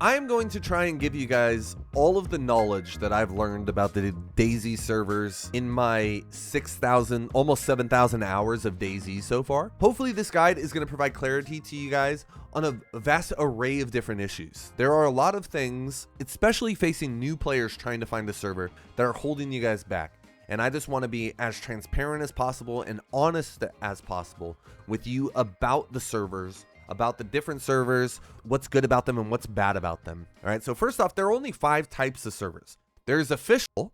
I'm going to try and give you guys all of the knowledge that I've learned about the DayZ servers in my 6,000, almost 7,000 hours of DayZ so far. Hopefully this guide is going to provide clarity to you guys on a vast array of different issues. There are a lot of things, especially facing new players trying to find a server, that are holding you guys back. And I just want to be as transparent as possible and honest as possible with you about the servers, about the different servers, what's good about them and what's bad about them. All right, so first off, there are only 5 types of servers. There's official,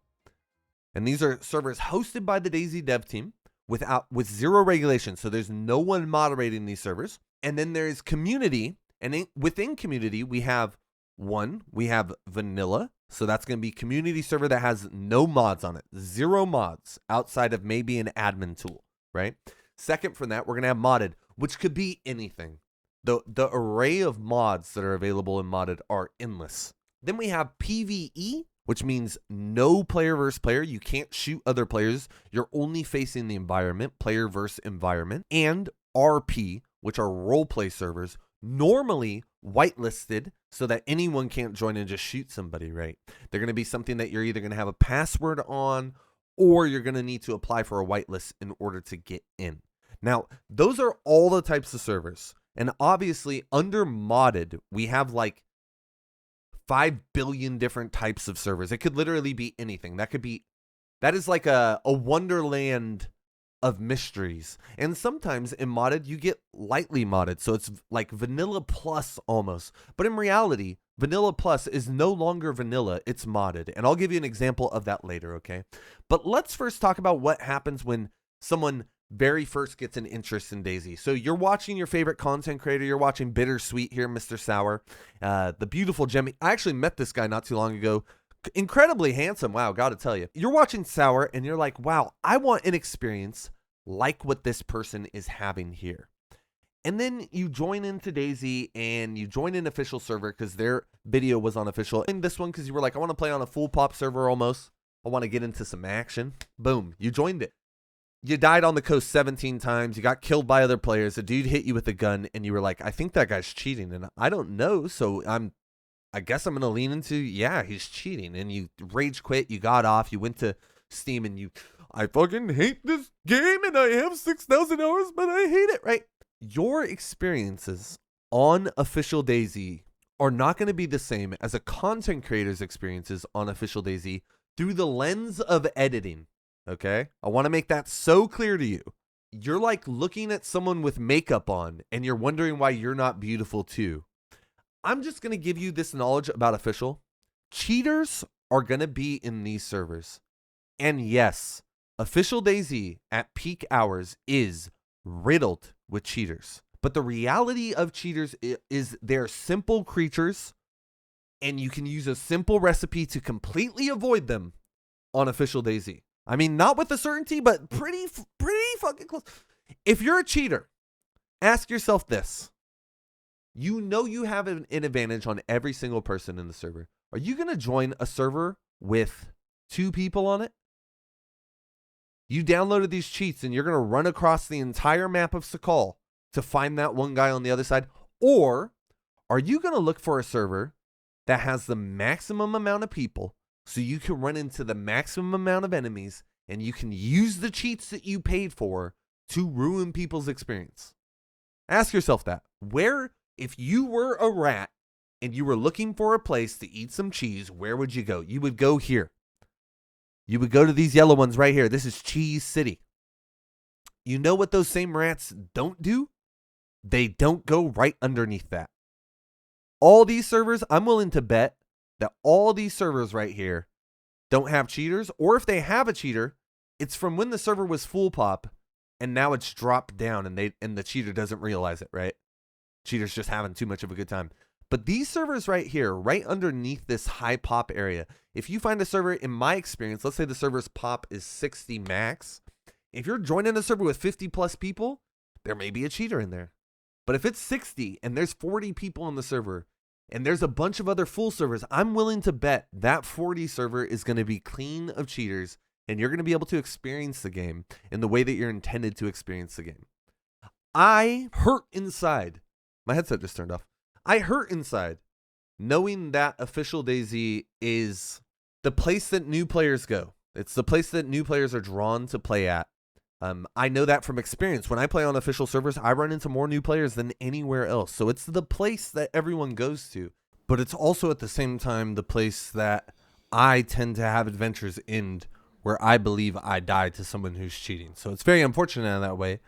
and these are servers hosted by the DayZ dev team with zero regulation, so there's no one moderating these servers. And then there's community, and within community we have vanilla, so that's going to be community server that has no mods on it, 0 mods outside of maybe an admin tool, right? Second from that, we're going to have modded, which could be anything. The array of mods that are available in modded are endless. Then we have PvE, which means no player versus player. You can't shoot other players. You're only facing the environment, player versus environment. And RP, which are roleplay servers, normally whitelisted so that anyone can't join and just shoot somebody, right? They're going to be something that you're either going to have a password on or you're going to need to apply for a whitelist in order to get in. Now, those are all the types of servers. And obviously, under modded, we have like 5 billion different types of servers. It could literally be anything. That is like a wonderland of mysteries. And sometimes in modded, you get lightly modded. So it's like vanilla plus almost. But in reality, vanilla plus is no longer vanilla. It's modded. And I'll give you an example of that later, okay? But let's first talk about what happens when someone very first gets an interest in DayZ. So you're watching your favorite content creator. You're watching Bittersweet here, Mr. Sour. The beautiful Jemmy. I actually met this guy not too long ago. Incredibly handsome. Wow, gotta tell you. You're watching Sour and you're like, wow, I want an experience like what this person is having here. And then you join into DayZ and you join an official server because their video was on official. And this one because you were like, I want to play on a full pop server almost. I want to get into some action. Boom, you joined it. You died on the coast 17 times. You got killed by other players. A dude hit you with a gun, and you were like, I think that guy's cheating, and I don't know, so I guess I'm going to lean into, yeah, he's cheating. And you rage quit. You got off. You went to Steam, and I fucking hate this game, and I have 6,000 hours, but I hate it, right? Your experiences on official DayZ are not going to be the same as a content creator's experiences on official DayZ through the lens of editing. Okay, I want to make that so clear to you. You're like looking at someone with makeup on and you're wondering why you're not beautiful too. I'm just going to give you this knowledge about official. Cheaters are going to be in these servers. And yes, official DayZ at peak hours is riddled with cheaters. But the reality of cheaters is they're simple creatures and you can use a simple recipe to completely avoid them on official DayZ. I mean, not with a certainty, but pretty fucking close. If you're a cheater, ask yourself this. You know you have an advantage on every single person in the server. Are you going to join a server with 2 people on it? You downloaded these cheats and you're going to run across the entire map of Sakal to find that one guy on the other side? Or are you going to look for a server that has the maximum amount of people so you can run into the maximum amount of enemies and you can use the cheats that you paid for to ruin people's experience? Ask yourself that. Where, if you were a rat and you were looking for a place to eat some cheese, where would you go? You would go here. You would go to these yellow ones right here. This is Cheese City. You know what those same rats don't do? They don't go right underneath that. All these servers, I'm willing to bet that all these servers right here don't have cheaters, or if they have a cheater, it's from when the server was full pop and now it's dropped down and the cheater doesn't realize it, right? Cheater's just having too much of a good time. But these servers right here, right underneath this high pop area, if you find a server, in my experience, let's say the server's pop is 60 max, if you're joining a server with 50 plus people, there may be a cheater in there. But if it's 60 and there's 40 people on the server, and there's a bunch of other full servers, I'm willing to bet that 40 server is going to be clean of cheaters, and you're going to be able to experience the game in the way that you're intended to experience the game. I hurt inside. My headset just turned off. I hurt inside knowing that official DayZ is the place that new players go. It's the place that new players are drawn to play at. I know that from experience. When I play on official servers, I run into more new players than anywhere else. So it's the place that everyone goes to. But it's also at the same time the place that I tend to have adventures end where I believe I die to someone who's cheating. So it's very unfortunate in that way.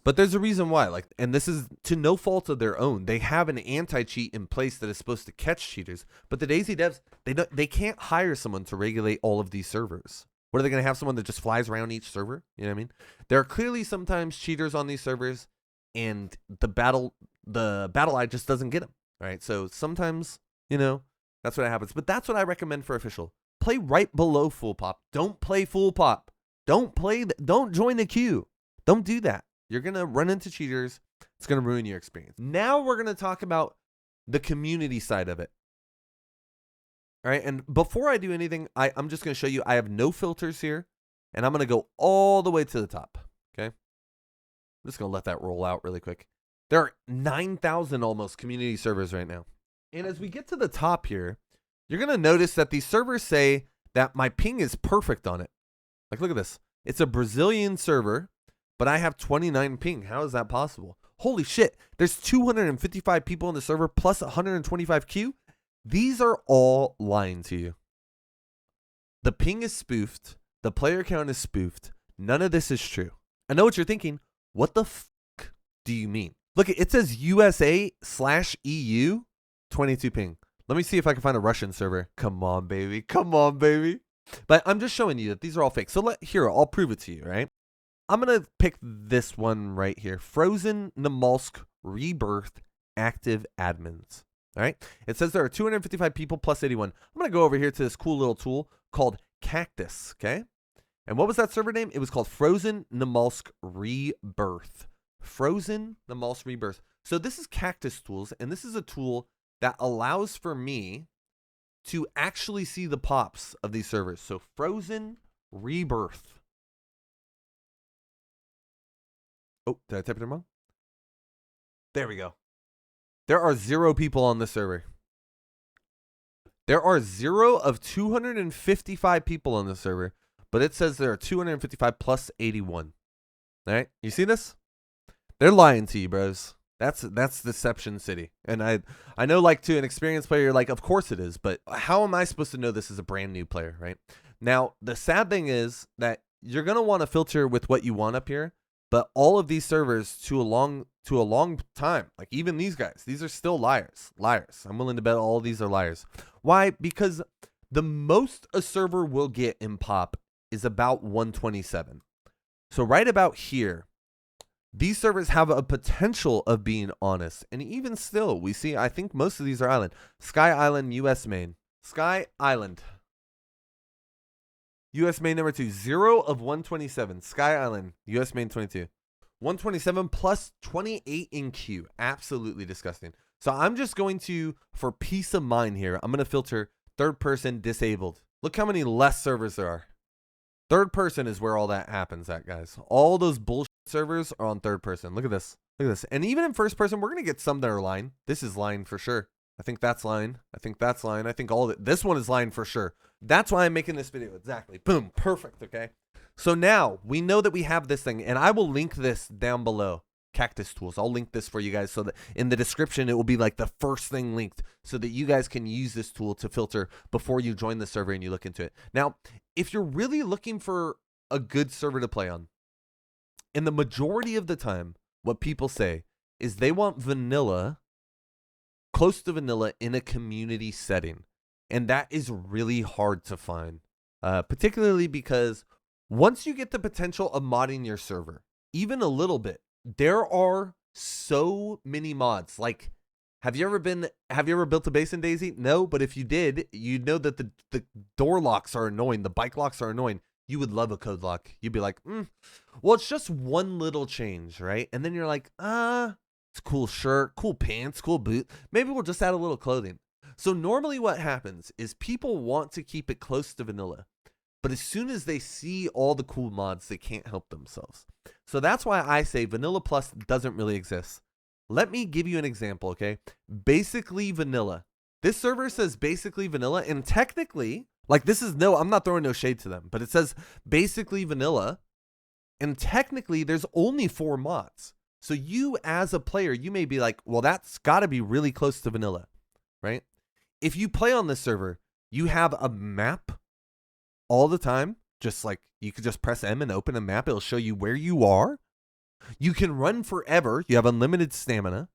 But there's a reason why. Like, and this is to no fault of their own. They have an anti-cheat in place that is supposed to catch cheaters. But the DayZ devs, they can't hire someone to regulate all of these servers. What are they going to have, someone that just flies around each server? You know what I mean? There are clearly sometimes cheaters on these servers, and the battle eye just doesn't get them. Right? So sometimes, you know, that's what happens. But that's what I recommend for official. Play right below full pop. Don't play full pop. Don't join the queue. Don't do that. You're going to run into cheaters. It's going to ruin your experience. Now we're going to talk about the community side of it. All right, and before I do anything, I'm just going to show you I have no filters here, and I'm going to go all the way to the top, okay? I'm just going to let that roll out really quick. There are 9,000 almost community servers right now. And as we get to the top here, you're going to notice that these servers say that my ping is perfect on it. Like, look at this. It's a Brazilian server, but I have 29 ping. How is that possible? Holy shit. There's 255 people on the server plus 125 queue. These are all lying to you. The ping is spoofed. The player count is spoofed. None of this is true. I know what you're thinking. What the fuck do you mean? Look, it says USA/EU 22 ping. Let me see if I can find a Russian server. Come on, baby. Come on, baby. But I'm just showing you that these are all fake. So here, I'll prove it to you, right? I'm going to pick this one right here. Frozen Namalsk Rebirth Active Admins. All right. It says there are 255 people plus 81. I'm going to go over here to this cool little tool called Cactus. Okay. And what was that server name? It was called Frozen Namalsk Rebirth. Frozen Namalsk Rebirth. So this is Cactus Tools, and this is a tool that allows for me to actually see the pops of these servers. So Frozen Rebirth. Oh, did I type it in wrong? There we go. There are 0 people on the server. There are 0 of 255 people on the server, but it says there are 255 plus 81. All right, you see this? They're lying to you, bros. That's Deception City. And I know, like, to an experienced player, you're like, of course it is, but how am I supposed to know this is a brand new player, right? Now, the sad thing is that you're going to want to filter with what you want up here, but all of these servers to a long time, like even these guys, these are still liars. I'm willing to bet all of these are liars. Why? Because the most a server will get in pop is about 127. So right about here, these servers have a potential of being honest. And even still, we see, I think most of these are island. Sky Island, US main. Sky Island. US main number 2, 0 of 127. Sky Island, US main 22. 127 plus 28 in queue. Absolutely disgusting. So I'm just going to, for peace of mind here, I'm going to filter third person disabled. Look how many less servers there are. Third person is where all that happens at, guys. All those bullshit servers are on third person. Look at this. Look at this. And even in first person, we're going to get some that are lying. This is lying for sure. I think that's lying. I think that's lying. I think all of it. This one is lying for sure. That's why I'm making this video. Exactly. Boom. Perfect. Okay. So now we know that we have this thing, and I will link this down below. Cactus Tools. I'll link this for you guys so that in the description, it will be like the first thing linked so that you guys can use this tool to filter before you join the server and you look into it. Now, if you're really looking for a good server to play on, and the majority of the time, what people say is they want vanilla, close to vanilla in a community setting. And that is really hard to find, particularly because once you get the potential of modding your server, even a little bit, there are so many mods. Like, have you ever built a base in DayZ? No, but if you did, you'd know that the door locks are annoying, the bike locks are annoying. You would love a code lock. You'd be like, well, it's just one little change, right? And then you're like, it's a cool shirt, cool pants, cool boot. Maybe we'll just add a little clothing. So normally what happens is people want to keep it close to vanilla, but as soon as they see all the cool mods, they can't help themselves. So that's why I say vanilla plus doesn't really exist. Let me give you an example, okay? Basically vanilla. This server says basically vanilla, and technically, like this is no, I'm not throwing no shade to them, but it says basically vanilla, and technically there's only 4 mods. So you as a player, you may be like, well, that's got to be really close to vanilla, right? If you play on this server, you have a map all the time. Just like you could just press M and open a map. It'll show you where you are. You can run forever. You have unlimited stamina.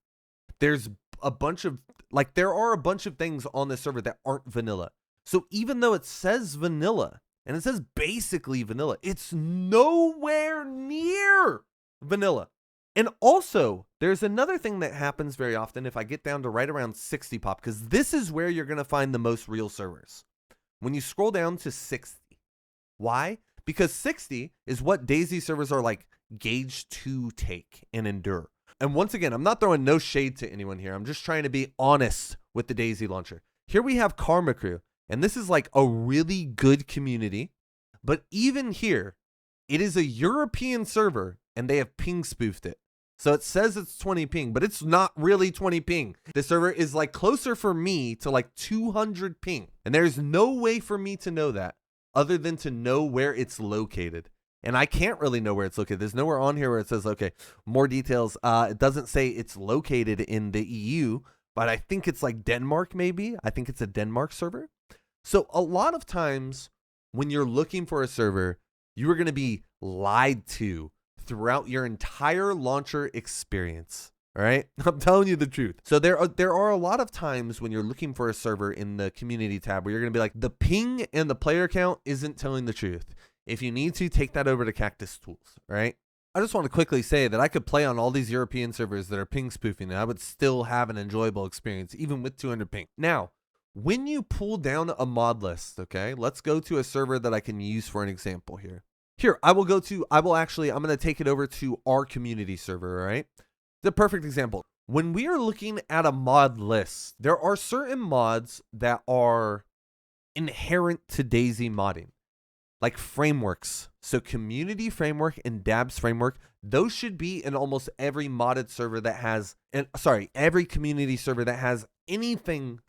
There's a bunch of, like, there are a bunch of things on this server that aren't vanilla. So even though it says vanilla and it says basically vanilla, it's nowhere near vanilla. And also, there's another thing that happens very often if I get down to right around 60 pop, because this is where you're going to find the most real servers. When you scroll down to 60. Why? Because 60 is what DayZ servers are like gauged to take and endure. And once again, I'm not throwing no shade to anyone here. I'm just trying to be honest with the DayZ launcher. Here we have Karma Crew, and this is like a really good community. But even here, it is a European server, and they have ping spoofed it. So it says it's 20 ping, but it's not really 20 ping. The server is like closer for me to like 200 ping. And there's no way for me to know that other than to know where it's located. And I can't really know where it's located. There's nowhere on here where it says, okay, more details. It doesn't say it's located in the EU, but I think it's like Denmark maybe. I think it's a Denmark server. So a lot of times when you're looking for a server, you are going to be lied to throughout your entire launcher experience. All right, I'm telling you the truth. So there are a lot of times when you're looking for a server in the community tab where you're going to be like, the ping and the player count isn't telling the truth. If you need to, take that over to Cactus Tools, right? I just want to quickly say that I could play on all these European servers that are ping spoofing, and I would still have an enjoyable experience, even with 200 ping. Now, when you pull down a mod list, okay, let's go to a server that I can use for an example here. Here, I'm going to take it over to our community server, all right? The perfect example. When we are looking at a mod list, there are certain mods that are inherent to DayZ modding, like frameworks. So community framework and DABS framework, those should be in almost every modded server that has, every community server that has anything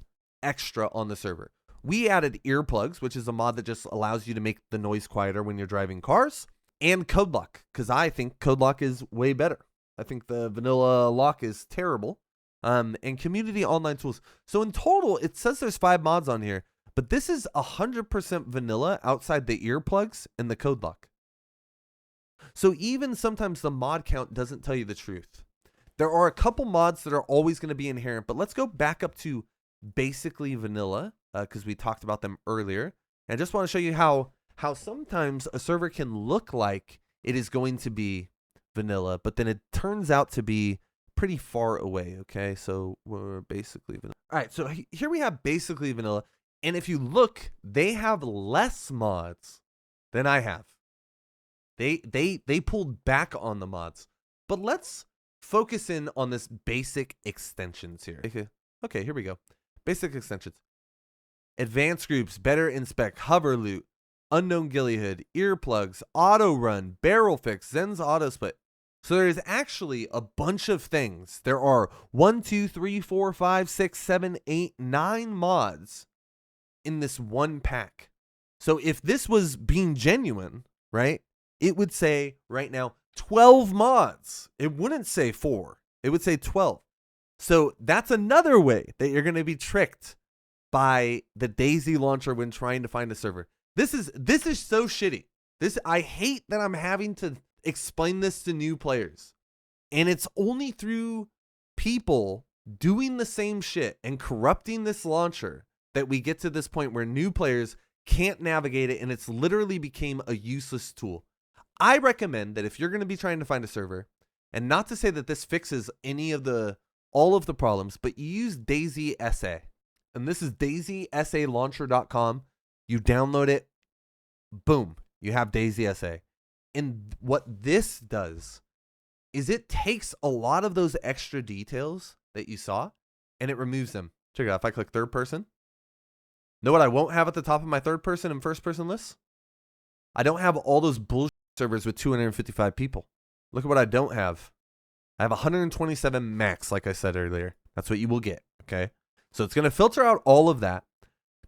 extra on the server. We added earplugs, which is a mod that just allows you to make the noise quieter when you're driving cars, and code lock, because I think code lock is way better. I think the vanilla lock is terrible. And community online tools. So in total, it says there's 5 mods on here, but this is 100% vanilla outside the earplugs and the code lock. So even sometimes the mod count doesn't tell you the truth. There are a couple mods that are always going to be inherent, but let's go back up to basically vanilla, because we talked about them earlier. And I just want to show you how sometimes a server can look like it is going to be vanilla, but then it turns out to be pretty far away. Okay, so we're basically vanilla. All right, so here we have basically vanilla, and if you look, they have less mods than I have. They pulled back on the mods, but let's focus in on this basic extensions here. Okay, here we go. Basic extensions. Advanced groups, better inspect, hover loot, unknown ghillie hood, earplugs, auto run, barrel fix, Zen's auto split. So there's actually a bunch of things. There are 1, 2, 3, 4, 5, 6, 7, 8, 9 mods in this one pack. So if this was being genuine, right, it would say right now 12 mods. It wouldn't say 4. It would say 12. So that's another way that you're going to be tricked by the DayZ launcher when trying to find a server. This is so shitty. I hate that I'm having to explain this to new players. And it's only through people doing the same shit and corrupting this launcher that we get to this point where new players can't navigate it, and it's literally became a useless tool. I recommend that if you're going to be trying to find a server, and not to say that this fixes all of the problems, but you use DZSA. And this is DayZSAlauncher.com. You download it, boom, you have DayZSA. And what this does is it takes a lot of those extra details that you saw and it removes them. Check it out. If I click third person, know what I won't have at the top of my third person and first person lists? I don't have all those bullshit servers with 255 people. Look at what I don't have. I have 127 max, like I said earlier. That's what you will get, okay? So it's going to filter out all of that.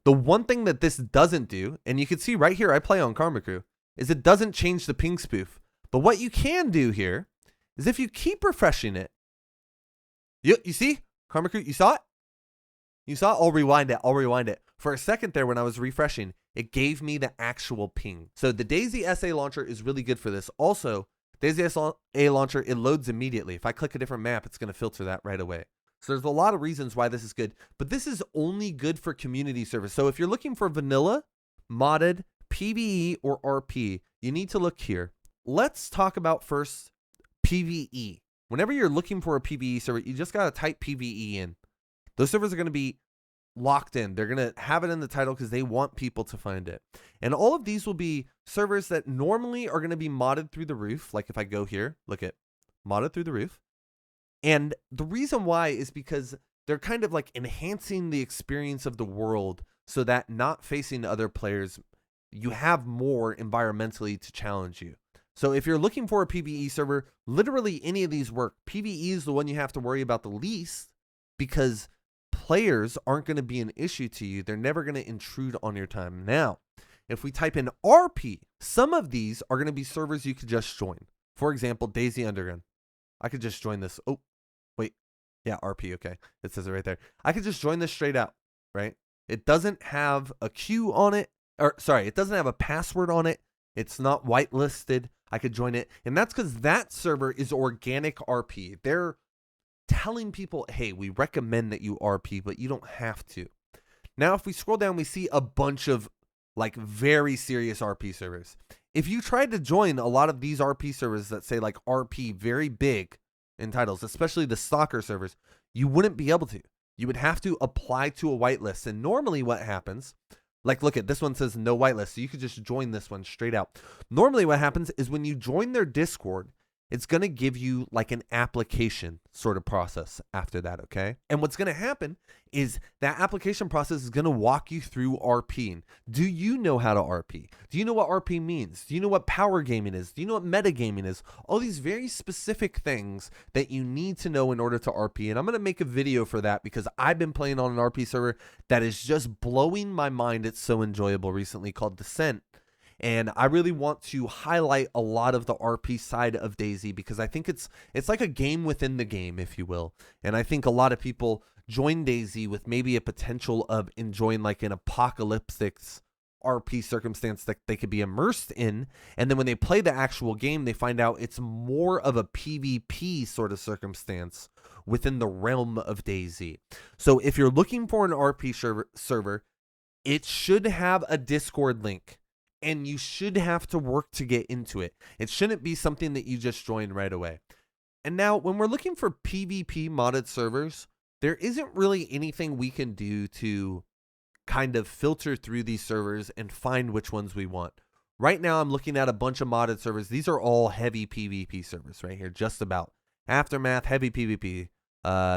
The one thing that this doesn't do, and you can see right here, I play on Karma Crew, is it doesn't change the ping spoof. But what you can do here is if you keep refreshing it, you see? Karma Crew, you saw it? You saw it? I'll rewind it. I'll rewind it. For a second there when I was refreshing, it gave me the actual ping. So the DZSA launcher is really good for this. Also, DZSA launcher, it loads immediately. If I click a different map, it's going to filter that right away. So there's a lot of reasons why this is good, but this is only good for community service. So if you're looking for vanilla, modded, PvE, or RP, you need to look here. Let's talk about first PvE. Whenever you're looking for a PvE server, you just got to type PvE in. Those servers are going to be locked in. They're going to have it in the title because they want people to find it. And all of these will be servers that normally are going to be modded through the roof. Like if I go here, look at modded through the roof. And the reason why is because they're kind of like enhancing the experience of the world so that not facing other players, you have more environmentally to challenge you. So if you're looking for a PvE server, literally any of these work. PvE is the one you have to worry about the least because players aren't going to be an issue to you. They're never going to intrude on your time. Now, if we type in RP, some of these are going to be servers you could just join. For example, DayZ Underground. I could just join this. Oh, wait. Yeah, RP. Okay. It says it right there. I could just join this straight out, right? It doesn't have a queue on it. Or sorry, it doesn't have a password on it. It's not whitelisted. I could join it. And that's because that server is organic RP. They're telling people, hey, we recommend that you RP, but you don't have to. Now, if we scroll down, we see a bunch of like very serious RP servers. If you tried to join a lot of these RP servers that say like RP very big in titles, especially the stalker servers, you wouldn't be able to. You would have to apply to a whitelist. And normally what happens, like look at this one says no whitelist, so you could just join this one straight out. Normally what happens is when you join their Discord, it's going to give you like an application sort of process after that, okay? And what's going to happen is that application process is going to walk you through RPing. Do you know how to RP? Do you know what RP means? Do you know what power gaming is? Do you know what metagaming is? All these very specific things that you need to know in order to RP. And I'm going to make a video for that because I've been playing on an RP server that is just blowing my mind. It's so enjoyable recently called Descent. And I really want to highlight a lot of the RP side of DayZ because I think it's like a game within the game, if you will. And I think a lot of people join DayZ with maybe a potential of enjoying like an apocalyptic RP circumstance that they could be immersed in. And then when they play the actual game, they find out it's more of a PvP sort of circumstance within the realm of DayZ. So if you're looking for an RP server, it should have a Discord link. And you should have to work to get into it. It shouldn't be something that you just join right away. And now when we're looking for PvP modded servers, there isn't really anything we can do to kind of filter through these servers and find which ones we want. Right now I'm looking at a bunch of modded servers. These are all heavy PvP servers right here, just about. Aftermath, heavy PvP.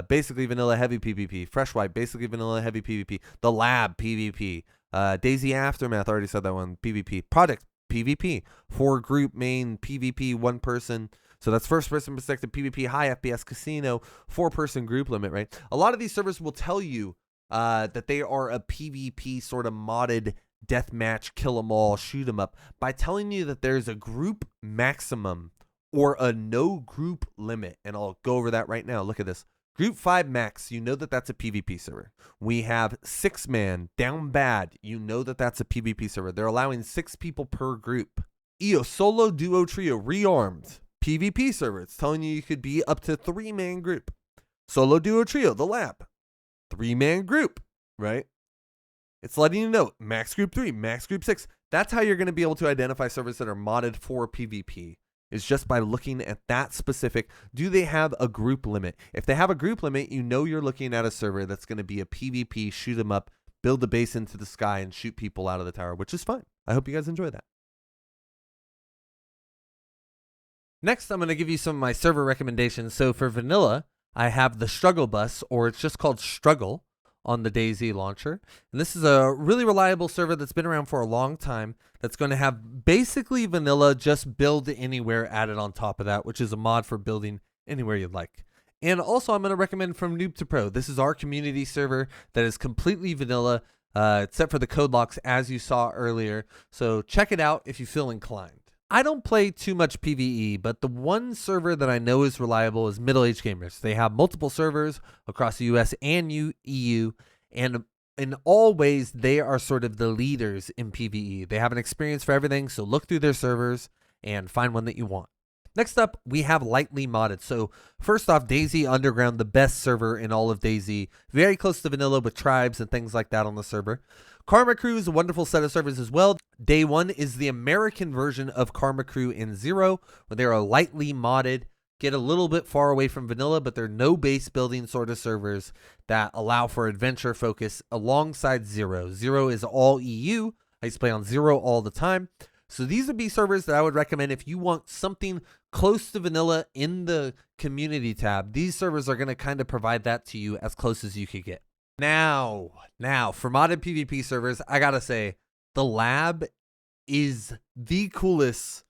Basically vanilla, heavy PvP. Fresh White, basically vanilla, heavy PvP. The Lab, PvP. DayZ Aftermath, already said that one, PvP. Product, PvP. 4 group main, PvP, 1 person. So that's first person perspective, PvP, high FPS, casino, 4-person group limit, right? A lot of these servers will tell you that they are a PvP sort of modded deathmatch, kill 'em all, shoot 'em up by telling you that there's a group maximum or a no group limit. And I'll go over that right now. Look at this. Group 5 max, you know that that's a PvP server. We have 6-man, down bad, you know that that's a PvP server. They're allowing 6 people per group. EO, solo, duo, trio, rearmed, PvP server. It's telling you could be up to 3-man group. Solo, duo, trio, the Lab, 3-man group, right? It's letting you know, max group 3, max group 6. That's how you're going to be able to identify servers that are modded for PvP. Is just by looking at that specific, do they have a group limit? If they have a group limit, you know you're looking at a server that's going to be a PvP, shoot them up, build a base into the sky, and shoot people out of the tower, which is fine. I hope you guys enjoy that. Next, I'm going to give you some of my server recommendations. So for vanilla, I have the Struggle Bus, or it's just called Struggle, on the DayZ launcher. And this is a really reliable server that's been around for a long time that's going to have basically vanilla, just build anywhere added on top of that, which is a mod for building anywhere you'd like. And also, I'm going to recommend From Noob to Pro. This is our community server that is completely vanilla, except for the code locks, as you saw earlier. So check it out if you feel inclined. I don't play too much PvE, but the one server that I know is reliable is Middle Age Gamers. They have multiple servers across the US and EU, and in all ways, they are sort of the leaders in PvE. They have an experience for everything, so look through their servers and find one that you want. Next up, we have Lightly Modded. So first off, DayZ Underground, the best server in all of DayZ. Very close to vanilla with tribes and things like that on the server. Karma Crew is a wonderful set of servers as well. Day One is the American version of Karma Crew in Zero, where they are lightly modded, get a little bit far away from vanilla, but they're no base building sort of servers that allow for adventure focus alongside Zero. Zero is all EU. I used to play on Zero all the time. So these would be servers that I would recommend if you want something close to vanilla in the community tab. These servers are going to kind of provide that to you as close as you could get. Now, for modded PvP servers, I got to say, the lab is the coolest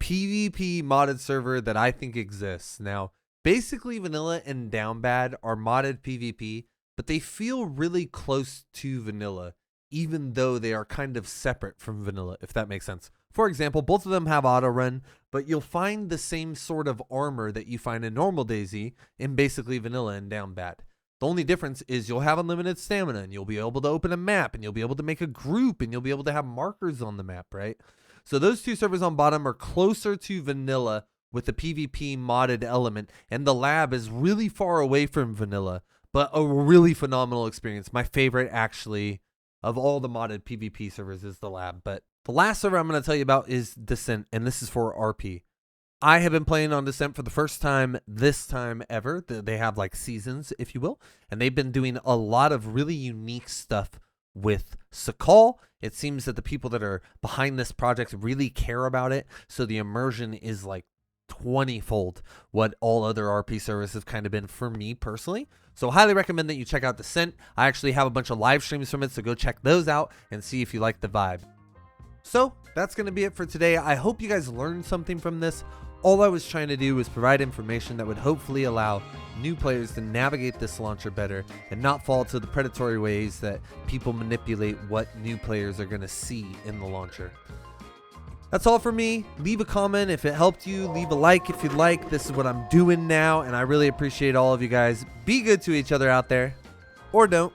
PvP modded server that I think exists. Now, basically vanilla and Down Bad are modded PvP, but they feel really close to vanilla, even though they are kind of separate from vanilla, if that makes sense. For example, both of them have auto run, but you'll find the same sort of armor that you find in normal DayZ in basically vanilla and Down Bad. The only difference is you'll have unlimited stamina, and you'll be able to open a map, and you'll be able to make a group, and you'll be able to have markers on the map, right? So those two servers on bottom are closer to vanilla with the PvP modded element, and the lab is really far away from vanilla, but a really phenomenal experience. My favorite, actually, of all the modded PvP servers is the lab. But the last server I'm going to tell you about is Descent, and this is for RP. I have been playing on Descent for the first time this time ever. They have like seasons, if you will, and they've been doing a lot of really unique stuff with Sakal. It seems that the people that are behind this project really care about it, so the immersion is like 20-fold what all other RP servers have kind of been for me personally. So highly recommend that you check out Descent. I actually have a bunch of live streams from it, so go check those out and see if you like the vibe. So that's going to be it for today. I hope you guys learned something from this. All I was trying to do was provide information that would hopefully allow new players to navigate this launcher better and not fall to the predatory ways that people manipulate what new players are going to see in the launcher. That's all for me. Leave a comment if it helped you. Leave a like if you'd like. This is what I'm doing now, and I really appreciate all of you guys. Be good to each other out there, or don't.